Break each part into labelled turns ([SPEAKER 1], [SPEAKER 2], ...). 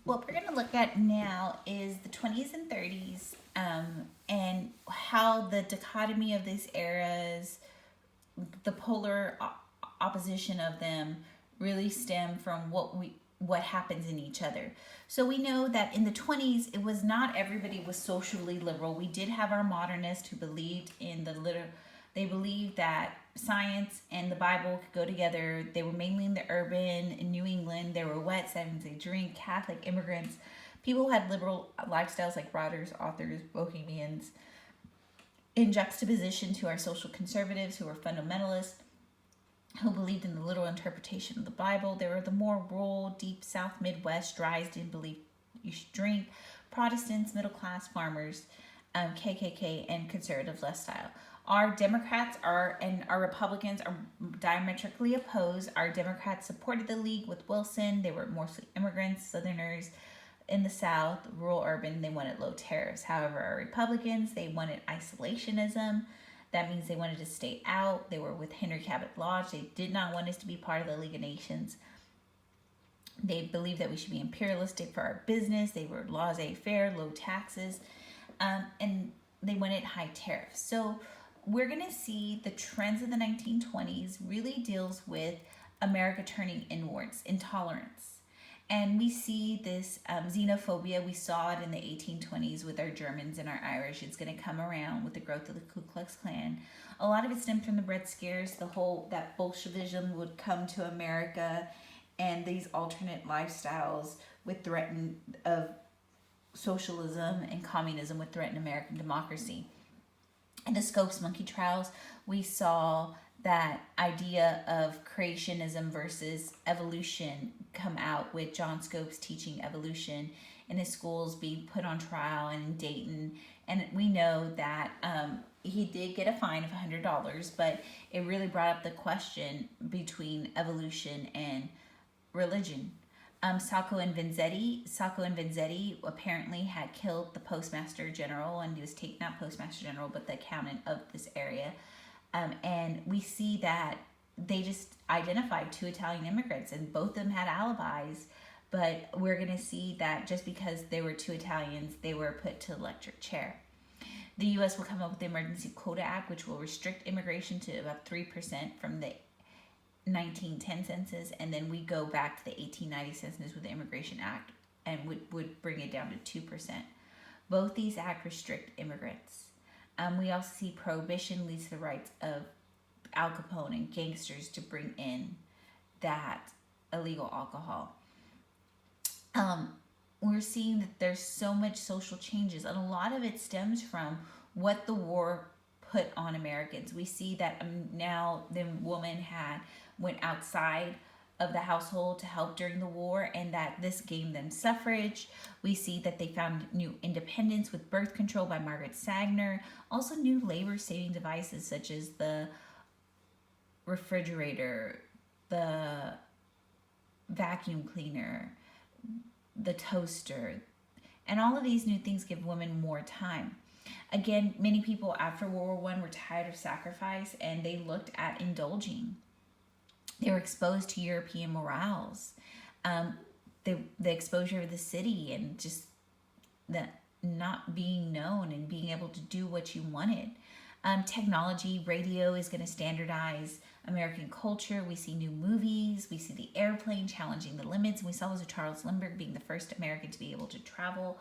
[SPEAKER 1] What we're going to look at now is the 20s and 30s, and how the dichotomy of these eras, the polar opposition of them, really stem from what happens in each other. So we know that in the 20s, it was not everybody was socially liberal. We did have our modernists who believed in they believed that science and the Bible could go together. They were mainly in the urban in New England. There were wet sevens, they drink, Catholic immigrants. People who had liberal lifestyles like writers, authors, bohemians, in juxtaposition to our social conservatives who were fundamentalists, who believed in the literal interpretation of the Bible. There were the more rural, deep South Midwest, Dryasden believed you should drink, Protestants, middle class farmers, KKK, and conservative lifestyle. Our Democrats and our Republicans are diametrically opposed. Our Democrats supported the League with Wilson. They were mostly immigrants, Southerners in the South, rural, urban. They wanted low tariffs. However, our Republicans, they wanted isolationism. That means they wanted to stay out. They were with Henry Cabot Lodge. They did not want us to be part of the League of Nations. They believed that we should be imperialistic for our business. They were laissez-faire, low taxes, and they wanted high tariffs. So we're going to see the trends of the 1920s really deals with America turning inwards, intolerance. And we see this xenophobia. We saw it in the 1820s with our Germans and our Irish. It's going to come around with the growth of the Ku Klux Klan. A lot of it stemmed from the Red Scares. That Bolshevism would come to America, and these alternate lifestyles with threaten of socialism and communism would threaten American democracy. In the Scopes monkey trials, we saw that idea of creationism versus evolution come out, with John Scopes teaching evolution in his schools being put on trial and in Dayton. And we know that he did get a fine of $100, but it really brought up the question between evolution and religion. Sacco and Vanzetti apparently had killed the postmaster general, and he was not postmaster general, but the accountant of this area. And we see that they just identified two Italian immigrants, and both of them had alibis. But we're going to see that just because they were two Italians, they were put to electric chair. The U.S. will come up with the Emergency Quota Act, which will restrict immigration to about 3% from the 1910 census, and then we go back to the 1890 census with the Immigration Act, and would bring it down to 2%. Both these acts restrict immigrants. We also see prohibition leads to the rights of Al Capone and gangsters to bring in that illegal alcohol. We're seeing that there's so much social changes, and a lot of it stems from what the war put on Americans. We see that now the woman went outside of the household to help during the war, and that this gave them suffrage. We see that they found new independence with birth control by Margaret Sanger, also new labor-saving devices such as the refrigerator, the vacuum cleaner, the toaster, and all of these new things give women more time. Again, many people after World War I were tired of sacrifice, and they looked at indulging. They were exposed to European morals, the exposure of the city, and just the not being known and being able to do what you wanted. Technology, radio is going to standardize American culture. We see new movies. We see the airplane challenging the limits. We saw Charles Lindbergh being the first American to be able to travel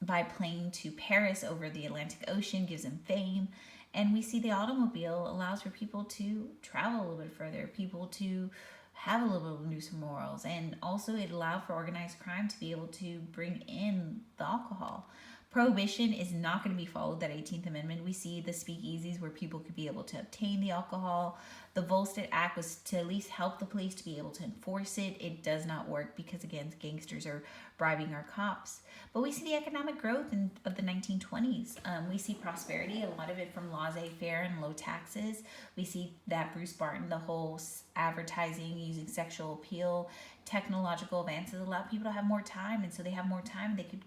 [SPEAKER 1] by plane to Paris over the Atlantic Ocean, gives him fame. And we see the automobile allows for people to travel a little bit further, people to have a little bit of new morals, and also it allowed for organized crime to be able to bring in the alcohol. Prohibition is not going to be followed, that 18th Amendment. We see the speakeasies where people could be able to obtain the alcohol. The Volstead Act was to at least help the police to be able to enforce it. It does not work because, again, gangsters are bribing our cops. But we see the economic growth of the 1920s. We see prosperity, a lot of it from laissez-faire and low taxes. We see that Bruce Barton, the whole advertising using sexual appeal, technological advances allow people to have more time, and so they have more time, they could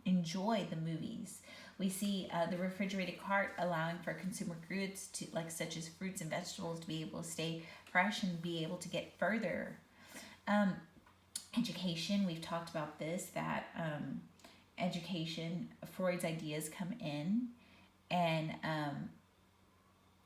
[SPEAKER 1] enjoy the movies. We see the refrigerated cart allowing for consumer goods to, such as fruits and vegetables, to be able to stay fresh and be able to get further. Education, we've talked about this, that education, Freud's ideas come in, and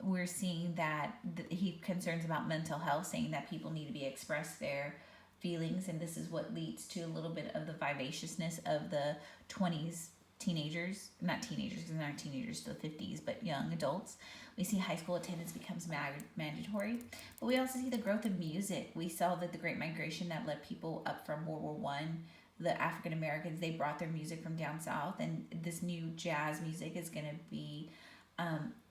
[SPEAKER 1] we're seeing that he concerns about mental health, saying that people need to be express their feelings, and this is what leads to a little bit of the vivaciousness of the 20s teenagers, not teenagers because they're not teenagers to the 50s, but young adults. We see high school attendance becomes mandatory, but we also see the growth of music. We saw that the Great Migration that led people up from World War One, the African Americans, they brought their music from down south, and this new jazz music is going to be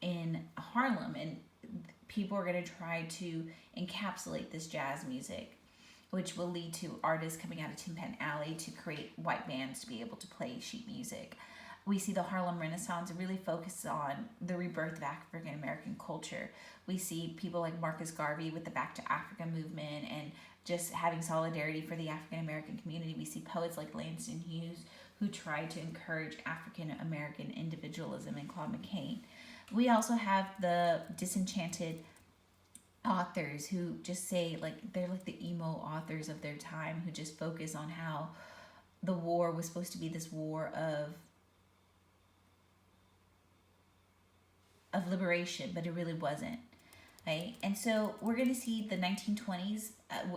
[SPEAKER 1] in Harlem, and people are going to try to encapsulate this jazz music, which will lead to artists coming out of Tin Pan Alley to create white bands to be able to play sheet music. We see the Harlem Renaissance really focus on the rebirth of African American culture. We see people like Marcus Garvey with the Back to Africa movement and just having solidarity for the African American community. We see poets like Langston Hughes who tried to encourage African American individualism, and Claude McCain. We also have the disenchanted authors who just say, like, they're like the emo authors of their time, who just focus on how the war was supposed to be this war of liberation, but it really wasn't. Right? And so we're going to see the 1920s,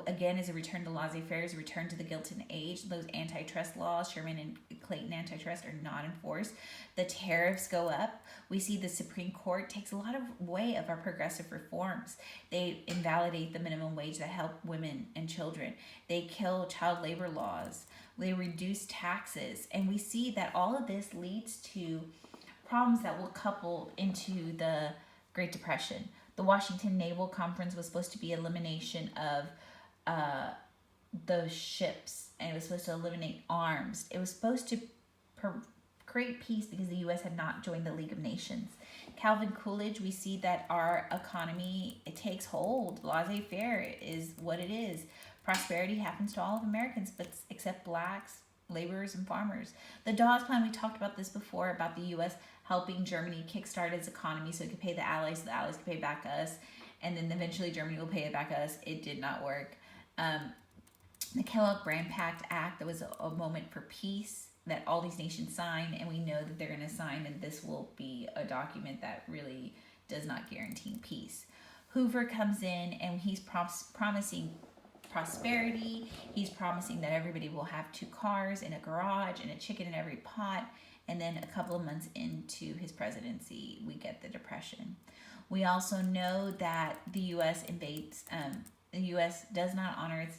[SPEAKER 1] again, as a return to laissez-faire, as a return to the Gilded Age. Those antitrust laws, Sherman and Clayton antitrust, are not enforced. The tariffs go up. We see the Supreme Court takes a lot of way of our progressive reforms. They invalidate the minimum wage that help women and children. They kill child labor laws. They reduce taxes. And we see that all of this leads to problems that will couple into the Great Depression. The Washington Naval Conference was supposed to be elimination of the ships, and it was supposed to eliminate arms. It was supposed to create peace because the U.S. had not joined the League of Nations. Calvin Coolidge, we see that our economy, it takes hold. Laissez-faire is what it is. Prosperity happens to all of Americans, but except blacks, laborers, and farmers. The Dawes Plan, we talked about this before, about the U.S. helping Germany kickstart its economy so it could pay the Allies, so the Allies could pay back us, and then eventually Germany will pay it back us. It did not work. The Kellogg-Briand Pact Act, that was a moment for peace that all these nations signed, and we know that they're going to sign, and this will be a document that really does not guarantee peace. Hoover comes in, and he's promising prosperity. He's promising that everybody will have 2 cars and a garage and a chicken in every pot. And then a couple of months into his presidency, we get the Depression. We also know that the U.S. invades, the U.S. does not honor its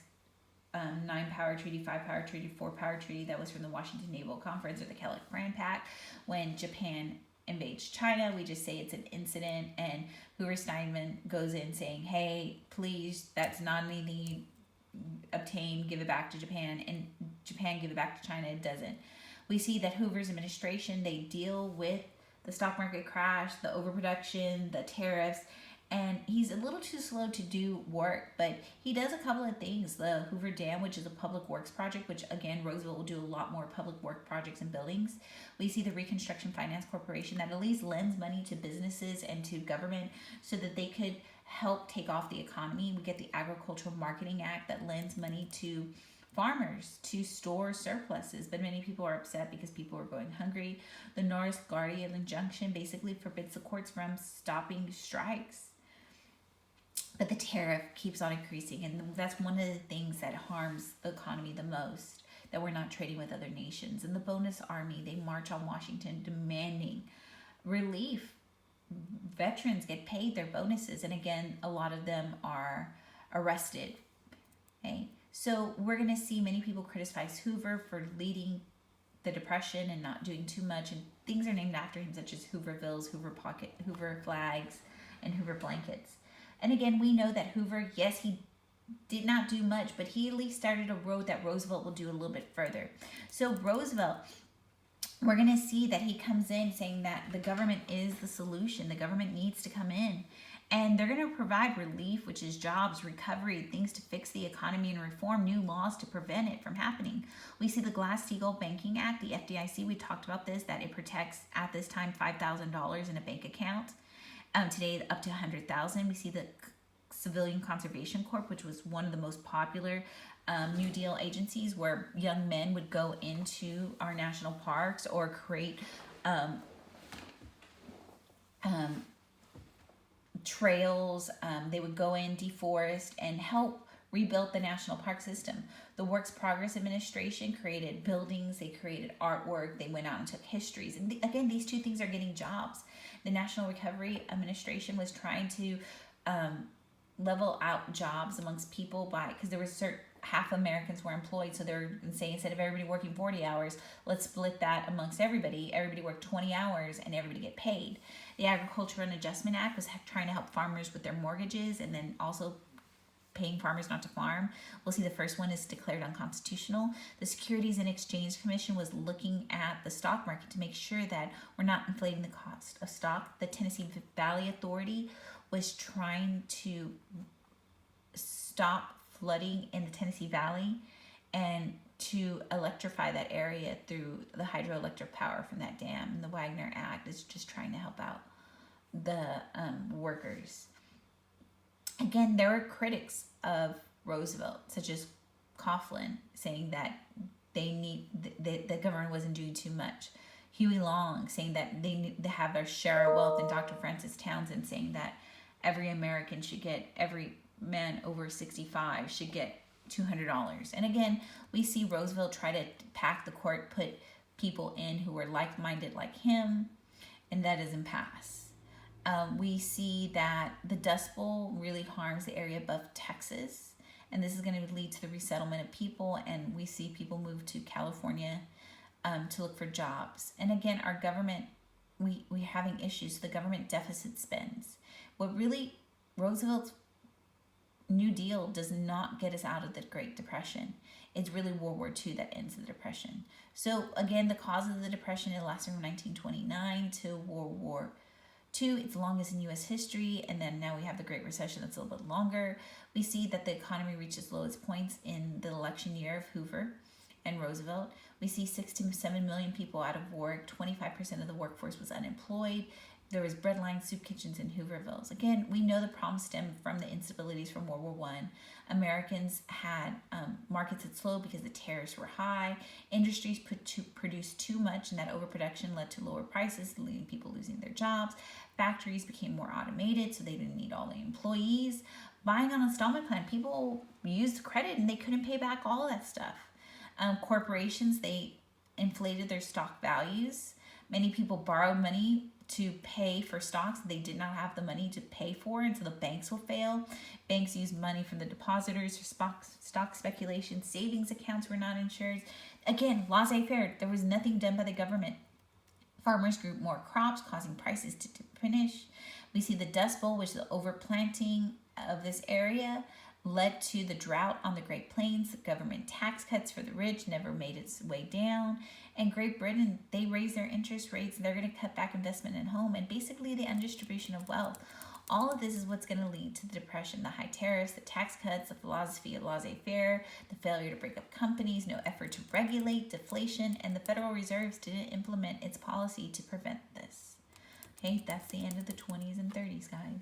[SPEAKER 1] 9-power treaty, 5-power treaty, 4-power treaty that was from the Washington Naval Conference, or the Kellogg-Briand Pact. When Japan invades China, we just say it's an incident, and Hoover Steinman goes in saying, hey, please, that's not anything you obtain, give it back to Japan, and Japan give it back to China. It doesn't. We see that Hoover's administration, they deal with the stock market crash, the overproduction, the tariffs, and he's a little too slow to do work, but he does a couple of things. The Hoover Dam, which is a public works project, which again, Roosevelt will do a lot more public work projects and buildings. We see the Reconstruction Finance Corporation that at least lends money to businesses and to government so that they could help take off the economy. We get the Agricultural Marketing Act that lends money to farmers to store surpluses, but many people are upset because people are going hungry. The Norris Guardian injunction basically forbids the courts from stopping strikes. But the tariff keeps on increasing, and that's one of the things that harms the economy the most, that we're not trading with other nations. And the Bonus Army, they march on Washington demanding relief. Veterans get paid their bonuses, and again, a lot of them are arrested. Okay? So we're going to see many people criticize Hoover for leading the Depression and not doing too much, and things are named after him, such as Hoovervilles, Hoover Pocket, Hoover flags, and Hoover blankets. And again, we know that Hoover, yes, he did not do much, but he at least started a road that Roosevelt will do a little bit further. So Roosevelt, we're going to see that he comes in saying that the government is the solution. The government needs to come in. And they're going to provide relief, which is jobs, recovery, things to fix the economy, and reform new laws to prevent it from happening. We see the Glass-Steagall Banking Act, the FDIC. We talked about this, that it protects, at this time, $5,000 in a bank account. Today, up to $100,000. We see the Civilian Conservation Corps, which was one of the most popular New Deal agencies, where young men would go into our national parks or create trails. They would go in, deforest, and help rebuild the national park system. The Works Progress Administration created buildings, they created artwork, they went out and took histories. And again, these two things are getting jobs. The National Recovery Administration was trying to level out jobs amongst people by, because there was certain half Americans were employed, so they're saying instead of everybody working 40 hours, let's split that amongst everybody. Everybody work 20 hours and everybody get paid. The Agriculture and Adjustment Act was trying to help farmers with their mortgages and then also paying farmers not to farm. We'll see the first one is declared unconstitutional. The Securities and Exchange Commission was looking at the stock market to make sure that we're not inflating the cost of stock. The Tennessee Valley Authority was trying to stop flooding in the Tennessee Valley and to electrify that area through the hydroelectric power from that dam. And the Wagner Act is just trying to help out the workers. Again, there were critics of Roosevelt, such as Coughlin, saying that the government wasn't doing too much. Huey Long saying that they need to have their share of wealth, and Dr. Francis Townsend saying that every American should get, every man over 65 should get $200. And again, we see Roosevelt try to pack the court, put people in who were like-minded like him, and that doesn't pass. We see that the Dust Bowl really harms the area above Texas, and this is going to lead to the resettlement of people, and we see people move to California to look for jobs. And again, our government, we're having issues. The government deficit spends. What really, Roosevelt's New Deal does not get us out of the Great Depression. It's really World War II that ends the Depression. So again, the cause of the Depression, it lasted from 1929 to World War II. It's the longest in U.S. history, and then now we have the Great Recession that's a little bit longer. We see that the economy reached its lowest points in the election year of Hoover and Roosevelt. We see 6 to 7 million people out of work. 25% of the workforce was unemployed. There was breadline soup kitchens in Hoovervilles. Again, we know the problem stemmed from the instabilities from World War I. Americans had markets that slowed because the tariffs were high. Industries produced too much, and that overproduction led to lower prices, leading people losing their jobs. Factories became more automated, so they didn't need all the employees. Buying on installment plan, people used credit and they couldn't pay back all of that stuff. Corporations, they inflated their stock values. Many people borrowed money to pay for stocks they did not have the money to pay for, and so the banks will fail. Banks used money from the depositors for stock speculation. Savings accounts were not insured. Again, laissez-faire. There was nothing done by the government. Farmers grew more crops, causing prices to diminish. We see the Dust Bowl, which is the overplanting of this area, led to the drought on the Great Plains. The government tax cuts for the rich never made its way down. And Great Britain, they raised their interest rates. They're going to cut back investment in home, and basically the undistribution of wealth. All of this is what's going to lead to the Depression. The high tariffs, the tax cuts, the philosophy of laissez-faire, the failure to break up companies, no effort to regulate, deflation, and the Federal Reserve didn't implement its policy to prevent this. Okay, that's the end of the 20s and 30s, guys.